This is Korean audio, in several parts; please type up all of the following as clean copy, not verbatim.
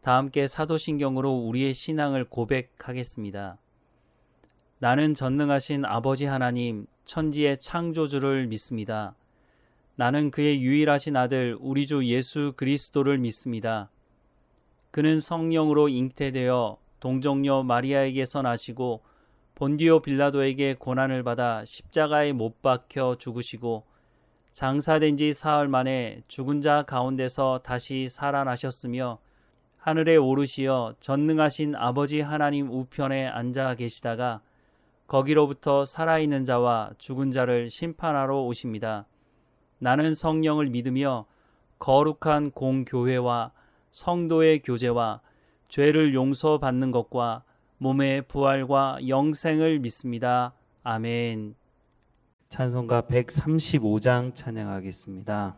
다 함께 사도신경으로 우리의 신앙을 고백하겠습니다. 나는 전능하신 아버지 하나님, 천지의 창조주를 믿습니다. 나는 그의 유일하신 아들 우리 주 예수 그리스도를 믿습니다. 그는 성령으로 잉태되어 동정녀 마리아에게서 나시고 본디오 빌라도에게 고난을 받아 십자가에 못 박혀 죽으시고 장사된 지 사흘 만에 죽은 자 가운데서 다시 살아나셨으며 하늘에 오르시어 전능하신 아버지 하나님 우편에 앉아 계시다가 거기로부터 살아있는 자와 죽은 자를 심판하러 오십니다. 나는 성령을 믿으며 거룩한 공교회와 성도의 교제와 죄를 용서받는 것과 몸의 부활과 영생을 믿습니다. 아멘. 찬송가 135장 찬양하겠습니다.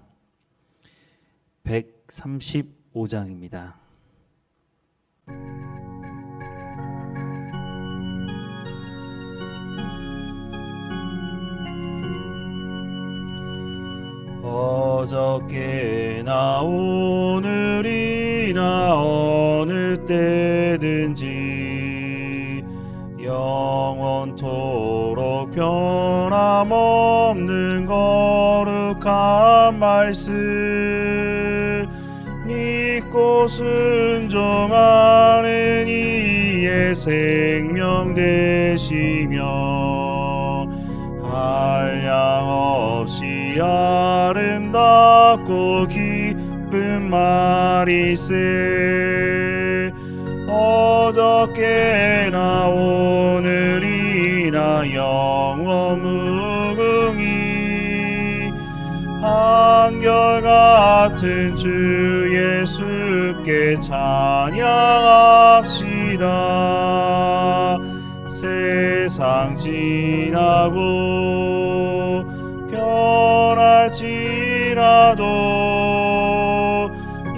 135장입니다. 어저께나 오늘이나 어느 때든지 영원토록 변함없는 거룩한 말씀 믿고 순종하는 이의 생명 되시며 한량없이 아름답고 기쁜 말일세 어저께나 오늘이나 영원 무궁히 한결같은 주 예수께 찬양합시다. 세상 지나고 변할지라도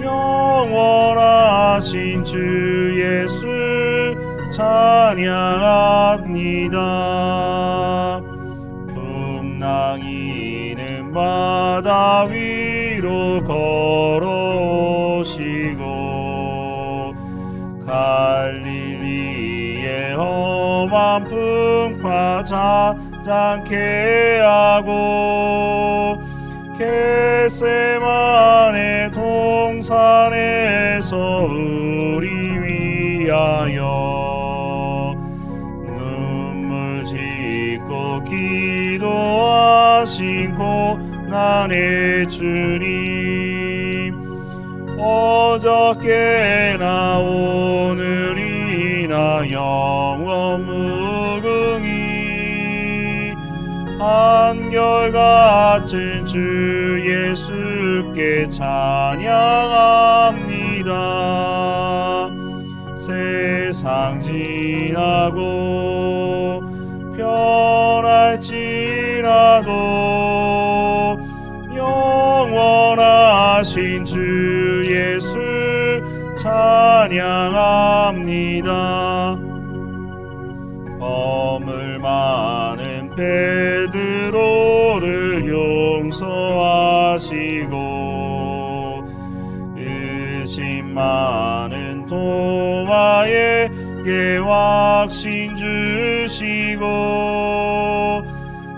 영원하신 주 예수 찬양합니다. 풍랑이는 바다 위로 걸어오시고 갈릴리의 험한 풍파 잔잔케 하고 겟세마네 동산에서 우리 위하여 눈물 짓고 기도하신 고난의 주님 어저께나 오늘이나 영원 무궁히 한결같은 주 예수께 찬양합니다. 세상 지나고 변할지라도 영원하신 주 예수 찬양합니다. 허물 많은 베드로를 용서하시고 의심 많은 도마에게 확신 주시고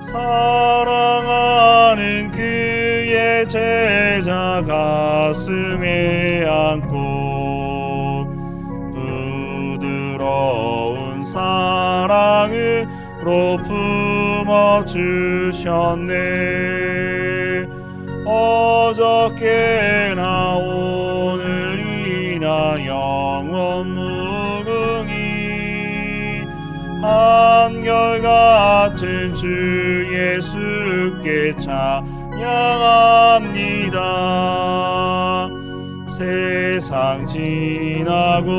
사랑하는 그의 제자 가슴에 안고 부드러운 사랑으로 품어주셨네. 어저께나 오늘이나 영원 무궁히 한결같은 주 예수께 찬양합니다. 세상 지나고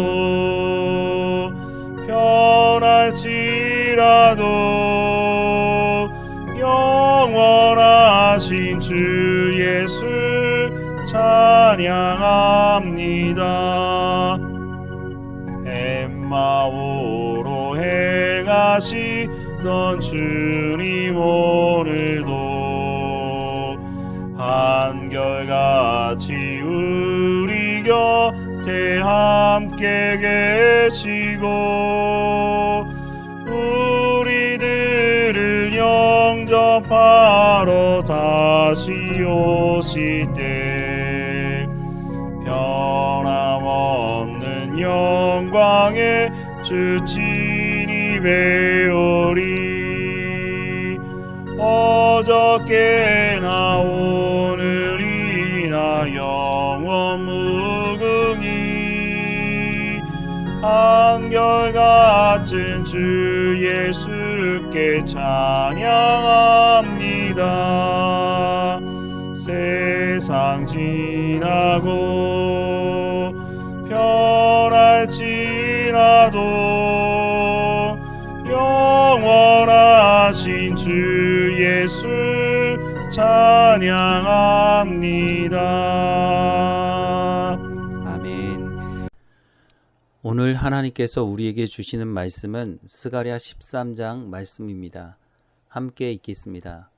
변할지라도 영원하신 주 예수 찬양합니다. 엠마오로 행하시던 주님 오늘도 한결같이 우리 곁에 곁에 함께 계시고 우리들을 영접하러 다시 오실 때 변함없는 영광의 주 친히 배우리. 어저께나 오늘이나 영원 무궁히 한결같은 주 예수께 찬양합니다. 세상 지나고 변할지라도 영원하신 주 예수 찬양합니다. 아멘. 오늘 하나님께서 우리에게 주시는 말씀은 스가랴 13장 말씀입니다. 함께 읽겠습니다.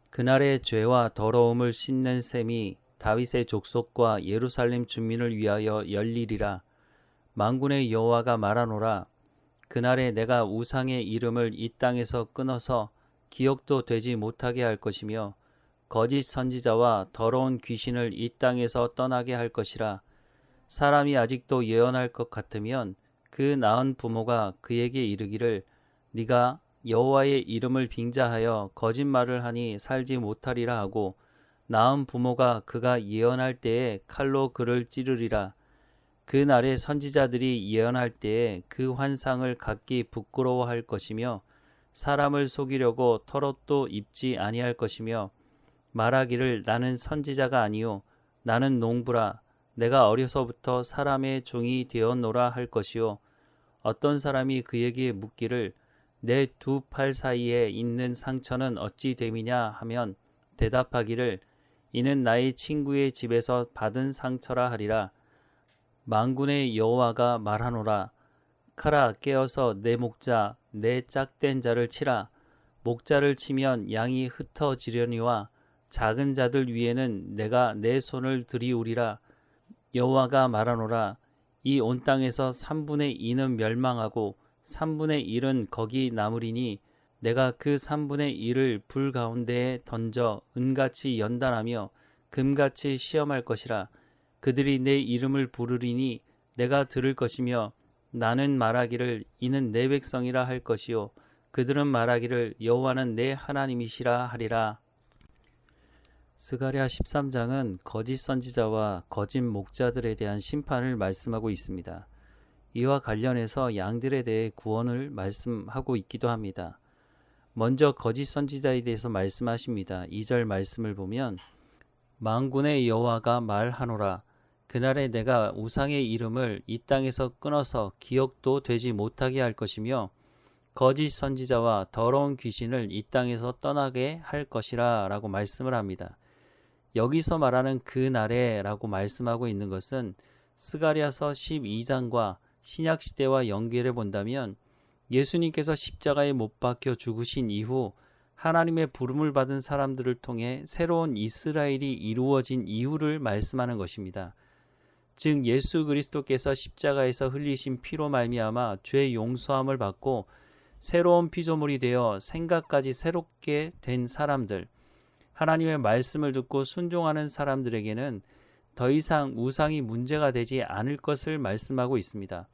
그날의 죄와 더러움을 씻는 셈이 다윗의 족속과 예루살렘 주민을 위하여 열리리라. 만군의 여호와가 말하노라. 그날에 내가 우상의 이름을 이 땅에서 끊어서 기억도 되지 못하게 할 것이며 거짓 선지자와 더러운 귀신을 이 땅에서 떠나게 할 것이라. 사람이 아직도 예언할 것 같으면 그 낳은 부모가 그에게 이르기를 네가 여호와의 이름을 빙자하여 거짓말을 하니 살지 못하리라 하고 낳은 부모가 그가 예언할 때에 칼로 그를 찌르리라. 그 날에 선지자들이 예언할 때에 그 환상을 각기 부끄러워할 것이며 사람을 속이려고 털옷도 입지 아니할 것이며 말하기를 나는 선지자가 아니요 나는 농부라. 내가 어려서부터 사람의 종이 되었노라 할 것이요 어떤 사람이 그에게 묻기를 내 두 팔 사이에 있는 상처는 어찌 됨이냐 하면 대답하기를 이는 나의 친구의 집에서 받은 상처라 하리라. 만군의 여호와가 말하노라. 카라 깨어서 내 목자 내 짝된 자를 치라. 목자를 치면 양이 흩어지려니와 작은 자들 위에는 내가 내 손을 들이우리라. 여호와가 말하노라. 이 온 땅에서 3분의 2는 멸망하고 3분의 1은 거기 남으리니 내가 그 3분의 1을 불 가운데에 던져 은같이 연단하며 금같이 시험할 것이라. 그들이 내 이름을 부르리니 내가 들을 것이며 나는 말하기를 이는 내 백성이라 할 것이요 그들은 말하기를 여호와는 내 하나님이시라 하리라. 스가랴 13장은 거짓 선지자와 거짓 목자들에 대한 심판을 말씀하고 있습니다. 이와 관련해서 양들에 대해 구원을 말씀하고 있기도 합니다. 먼저 거짓 선지자에 대해서 말씀하십니다. 2절 말씀을 보면 만군의 여호와가 말하노라. 그날에 내가 우상의 이름을 이 땅에서 끊어서 기억도 되지 못하게 할 것이며 거짓 선지자와 더러운 귀신을 이 땅에서 떠나게 할 것이라 라고 말씀을 합니다. 여기서 말하는 그날에 라고 말씀하고 있는 것은 스가랴서 12장과 신약시대와 연결해 본다면 예수님께서 십자가에 못 박혀 죽으신 이후 하나님의 부름을 받은 사람들을 통해 새로운 이스라엘이 이루어진 이유를 말씀하는 것입니다. 즉 예수 그리스도께서 십자가에서 흘리신 피로 말미암아 죄 용서함을 받고 새로운 피조물이 되어 생각까지 새롭게 된 사람들, 하나님의 말씀을 듣고 순종하는 사람들에게는 더 이상 우상이 문제가 되지 않을 것을 말씀하고 있습니다.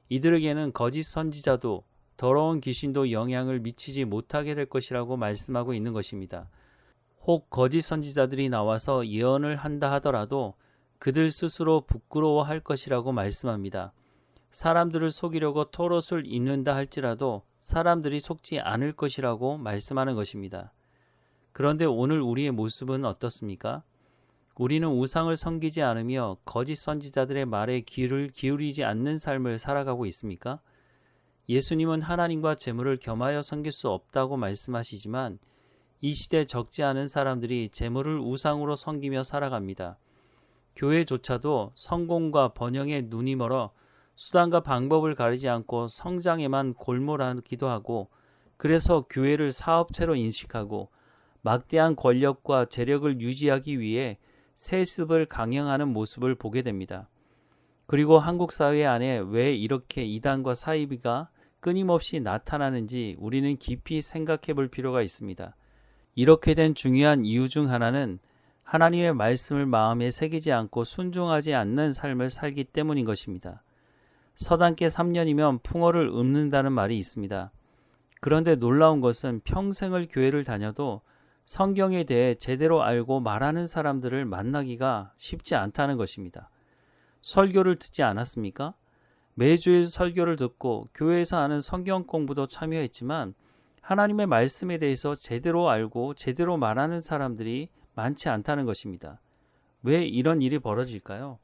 이들에게는 거짓 선지자도 더러운 귀신도 영향을 미치지 못하게 될 것이라고 말씀하고 있는 것입니다. 혹 거짓 선지자들이 나와서 예언을 한다 하더라도 그들 스스로 부끄러워할 것이라고 말씀합니다. 사람들을 속이려고 털옷을 입는다 할지라도 사람들이 속지 않을 것이라고 말씀하는 것입니다. 그런데 오늘 우리의 모습은 어떻습니까? 우리는 우상을 섬기지 않으며 거짓 선지자들의 말에 귀를 기울이지 않는 삶을 살아가고 있습니까? 예수님은 하나님과 재물을 겸하여 섬길 수 없다고 말씀하시지만 이 시대 적지 않은 사람들이 재물을 우상으로 섬기며 살아갑니다. 교회조차도 성공과 번영에 눈이 멀어 수단과 방법을 가리지 않고 성장에만 골몰하기도 하고 그래서 교회를 사업체로 인식하고 막대한 권력과 재력을 유지하기 위해 세습을 강행하는 모습을 보게 됩니다. 그리고 한국 사회 안에 왜 이렇게 이단과 사이비가 끊임없이 나타나는지 우리는 깊이 생각해 볼 필요가 있습니다. 이렇게 된 중요한 이유 중 하나는 하나님의 말씀을 마음에 새기지 않고 순종하지 않는 삶을 살기 때문인 것입니다. 서당계 3년이면 풍어를 읊는다는 말이 있습니다. 그런데 놀라운 것은 평생을 교회를 다녀도 성경에 대해 제대로 알고 말하는 사람들을 만나기가 쉽지 않다는 것입니다. 설교를 듣지 않았습니까? 매주일 설교를 듣고 교회에서 하는 성경 공부도 참여했지만 하나님의 말씀에 대해서 제대로 알고 제대로 말하는 사람들이 많지 않다는 것입니다. 왜 이런 일이 벌어질까요?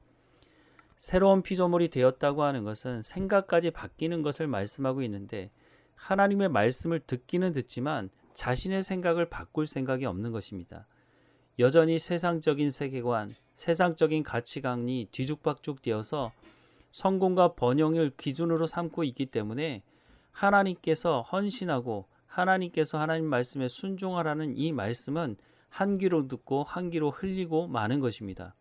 새로운 피조물이 되었다고 하는 것은 생각까지 바뀌는 것을 말씀하고 있는데 하나님의 말씀을 듣기는 듣지만 자신의 생각을 바꿀 생각이 없는 것입니다. 여전히 세상적인 세계관, 세상적인 가치관이 뒤죽박죽 되어서 성공과 번영을 기준으로 삼고 있기 때문에 하나님께서 헌신하고 하나님께서 하나님 말씀에 순종하라는 이 말씀은 한 귀로 듣고 한 귀로 흘리고 마는 것입니다.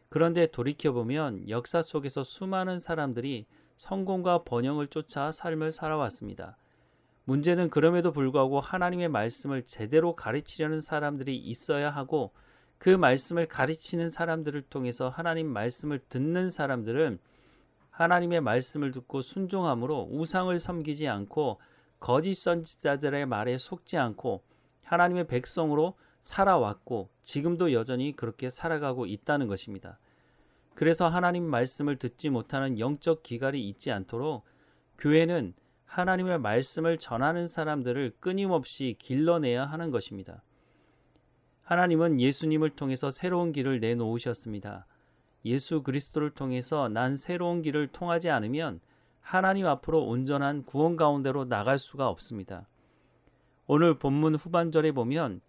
그런데 돌이켜보면 역사 속에서 수많은 사람들이 성공과 번영을 쫓아 삶을 살아왔습니다. 문제는 그럼에도 불구하고 하나님의 말씀을 제대로 가르치려는 사람들이 있어야 하고 그 말씀을 가르치는 사람들을 통해서 하나님 말씀을 듣는 사람들은 하나님의 말씀을 듣고 순종함으로 우상을 섬기지 않고 거짓 선지자들의 말에 속지 않고 하나님의 백성으로 살아왔고 지금도 여전히 그렇게 살아가고 있다는 것입니다. 그래서 하나님 말씀을 듣지 못하는 영적 기갈이 있지 않도록 교회는 하나님의 말씀을 전하는 사람들을 끊임없이 길러내야 하는 것입니다. 하나님은 예수님을 통해서 새로운 길을 내놓으셨습니다. 예수 그리스도를 통해서 난 새로운 길을 통하지 않으면 하나님 앞으로 온전한 구원 가운데로 나갈 수가 없습니다. 오늘 본문 후반절에 보면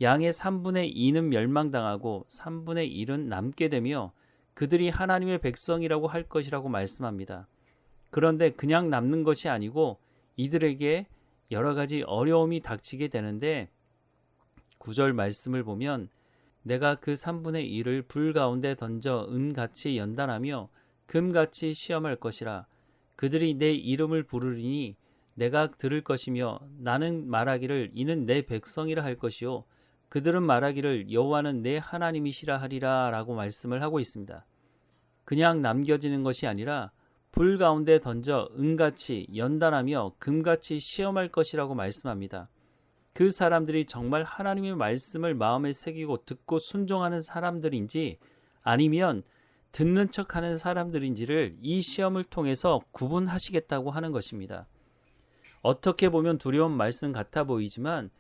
양의 3분의 2는 멸망당하고 3분의 1은 남게 되며 그들이 하나님의 백성이라고 할 것이라고 말씀합니다. 그런데 그냥 남는 것이 아니고 이들에게 여러 가지 어려움이 닥치게 되는데 9절 말씀을 보면 내가 그 3분의 1을 불 가운데 던져 은같이 연단하며 금같이 시험할 것이라. 그들이 내 이름을 부르리니 내가 들을 것이며 나는 말하기를 이는 내 백성이라 할 것이요 그들은 말하기를 여호와는 내 하나님이시라 하리라 라고 말씀을 하고 있습니다. 그냥 남겨지는 것이 아니라 불 가운데 던져 은같이 연단하며 금같이 시험할 것이라고 말씀합니다. 그 사람들이 정말 하나님의 말씀을 마음에 새기고 듣고 순종하는 사람들인지 아니면 듣는 척하는 사람들인지를 이 시험을 통해서 구분하시겠다고 하는 것입니다. 어떻게 보면 두려운 말씀 같아 보이지만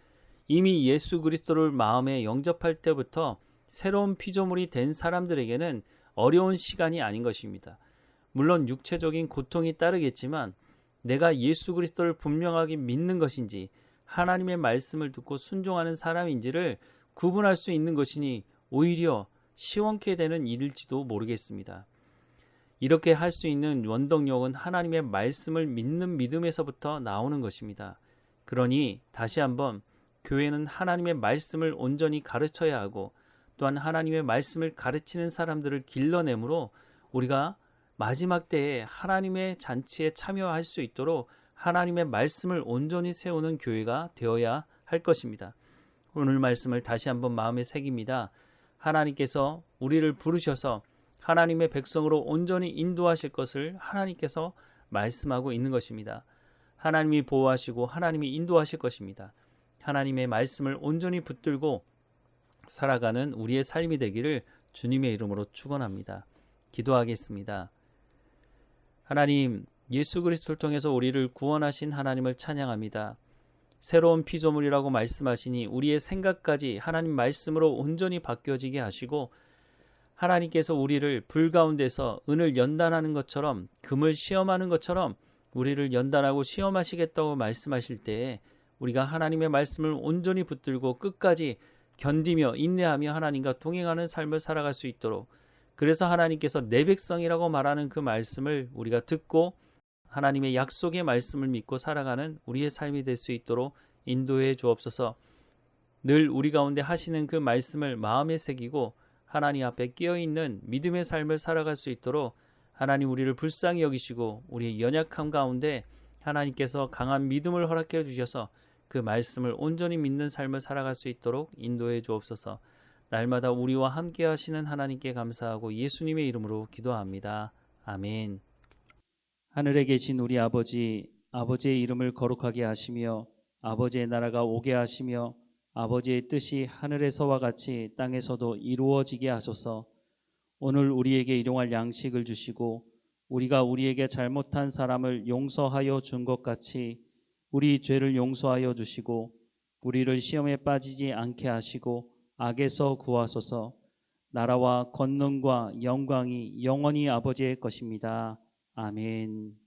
이미 예수 그리스도를 마음에 영접할 때부터 새로운 피조물이 된 사람들에게는 어려운 시간이 아닌 것입니다. 물론 육체적인 고통이 따르겠지만 내가 예수 그리스도를 분명하게 믿는 것인지 하나님의 말씀을 듣고 순종하는 사람인지를 구분할 수 있는 것이니 오히려 시원케 되는 일일지도 모르겠습니다. 이렇게 할 수 있는 원동력은 하나님의 말씀을 믿는 믿음에서부터 나오는 것입니다. 그러니 다시 한번 교회는 하나님의 말씀을 온전히 가르쳐야 하고 또한 하나님의 말씀을 가르치는 사람들을 길러내므로 우리가 마지막 때에 하나님의 잔치에 참여할 수 있도록 하나님의 말씀을 온전히 세우는 교회가 되어야 할 것입니다. 오늘 말씀을 다시 한번 마음에 새깁니다. 하나님께서 우리를 부르셔서 하나님의 백성으로 온전히 인도하실 것을 하나님께서 말씀하고 있는 것입니다. 하나님이 보호하시고 하나님이 인도하실 것입니다. 하나님의 말씀을 온전히 붙들고 살아가는 우리의 삶이 되기를 주님의 이름으로 축원합니다. 기도하겠습니다. 하나님, 예수 그리스도를 통해서 우리를 구원하신 하나님을 찬양합니다. 새로운 피조물이라고 말씀하시니 우리의 생각까지 하나님 말씀으로 온전히 바뀌어지게 하시고 하나님께서 우리를 불 가운데서 은을 연단하는 것처럼 금을 시험하는 것처럼 우리를 연단하고 시험하시겠다고 말씀하실 때에 우리가 하나님의 말씀을 온전히 붙들고 끝까지 견디며 인내하며 하나님과 동행하는 삶을 살아갈 수 있도록 그래서 하나님께서 내 백성이라고 말하는 그 말씀을 우리가 듣고 하나님의 약속의 말씀을 믿고 살아가는 우리의 삶이 될 수 있도록 인도해 주옵소서. 늘 우리 가운데 하시는 그 말씀을 마음에 새기고 하나님 앞에 깨어있는 믿음의 삶을 살아갈 수 있도록 하나님 우리를 불쌍히 여기시고 우리의 연약함 가운데 하나님께서 강한 믿음을 허락해 주셔서 그 말씀을 온전히 믿는 삶을 살아갈 수 있도록 인도해 주옵소서. 날마다 우리와 함께 하시는 하나님께 감사하고 예수님의 이름으로 기도합니다. 아멘. 하늘에 계신 우리 아버지, 아버지의 이름을 거룩하게 하시며 아버지의 나라가 오게 하시며 아버지의 뜻이 하늘에서와 같이 땅에서도 이루어지게 하소서. 오늘 우리에게 일용할 양식을 주시고 우리가 우리에게 잘못한 사람을 용서하여 준 것 같이 우리 죄를 용서하여 주시고 우리를 시험에 빠지지 않게 하시고 악에서 구하소서. 나라와 권능과 영광이 영원히 아버지의 것입니다. 아멘.